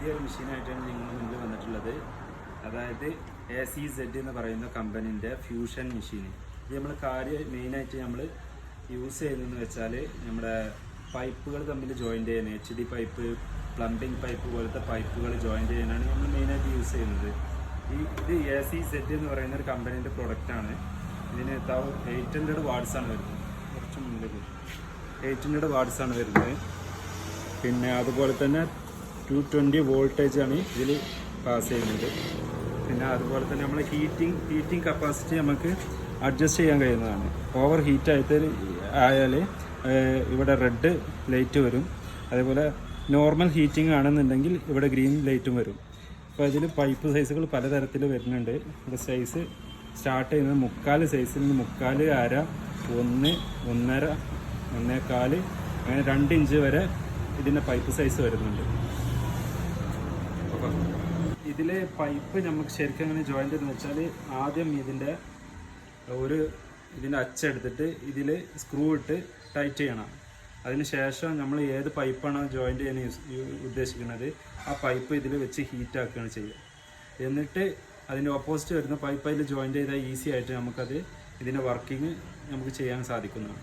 പുതിയൊരു മെഷീനായിട്ടാണ് നിങ്ങളുടെ മുന്നിൽ വന്നിട്ടുള്ളത്. അതായത് ACZ എന്ന് പറയുന്ന കമ്പനീൻ്റെ ഫ്യൂഷൻ മെഷീൻ. ഇത് നമ്മൾ മെയിനായിട്ട് നമ്മൾ യൂസ് ചെയ്യുന്നതെന്ന് വെച്ചാൽ നമ്മുടെ പൈപ്പുകൾ തമ്മിൽ ജോയിൻ്റ് ചെയ്യാൻ HD പൈപ്പ്, പ്ലംബിംഗ് പൈപ്പ് പോലത്തെ പൈപ്പുകൾ ജോയിൻ്റ് ചെയ്യാനാണ് നമ്മൾ മെയിനായിട്ട് യൂസ് ചെയ്യുന്നത്. ഇത് ACZ എന്ന് പറയുന്ന ഒരു കമ്പനീൻ്റെ പ്രൊഡക്റ്റാണ്. ഇതിന് 800 വാട്ട്സാണ് വരുന്നത്. കുറച്ച് മുന്നിൽ 800 വാട്ട്സാണ് വരുന്നത്. പിന്നെ അതുപോലെ തന്നെ 220 വോൾട്ടേജാണ് ഇതിൽ പാസ് ചെയ്യുന്നത്. പിന്നെ അതുപോലെ തന്നെ നമ്മൾ ഹീറ്റിംഗ് കപ്പാസിറ്റി നമുക്ക് അഡ്ജസ്റ്റ് ചെയ്യാൻ കഴിയുന്നതാണ്. ഓവർ ഹീറ്റ് ആയാൽ ഇവിടെ റെഡ് ലൈറ്റ് വരും. അതേപോലെ നോർമൽ ഹീറ്റിംഗ് ആണെന്നുണ്ടെങ്കിൽ ഇവിടെ ഗ്രീൻ ലൈറ്റും വരും. അപ്പോൾ ഇതിൽ പൈപ്പ് സൈസുകൾ പലതരത്തിൽ വരുന്നുണ്ട്. ഇവിടെ സൈസ് സ്റ്റാർട്ട് ചെയ്യുന്നത് 3/4 സൈസിൽ നിന്ന് 3/4, അര, 1, 1.5, 1.25 അങ്ങനെ 2 ഇഞ്ച് വരെ ഇതിൻ്റെ പൈപ്പ് സൈസ് വരുന്നുണ്ട്. അപ്പോൾ ഇതിൽ പൈപ്പ് നമുക്ക് ശരിക്കും എങ്ങനെ ജോയിൻ്റ് ചെയ്തെന്ന് വെച്ചാൽ ആദ്യം ഇതിൻ്റെ അച്ചെടുത്തിട്ട് ഇതിൽ സ്ക്രൂ ഇട്ട് ടൈറ്റ് ചെയ്യണം. അതിന് ശേഷം നമ്മൾ ഏത് പൈപ്പാണോ ജോയിൻ്റ് ചെയ്യാൻ ഉദ്ദേശിക്കുന്നത് ആ പൈപ്പ് ഇതിൽ വെച്ച് ഹീറ്റ് ആക്കുകയാണ് ചെയ്യുക. എന്നിട്ട് അതിൻ്റെ ഓപ്പോസിറ്റ് വരുന്ന പൈപ്പ് അതിൽ ജോയിൻ്റ് ചെയ്താൽ ഈസി ആയിട്ട് ഇതിൻ്റെ വർക്കിംഗ് നമുക്ക് ചെയ്യാൻ സാധിക്കുന്നതാണ്.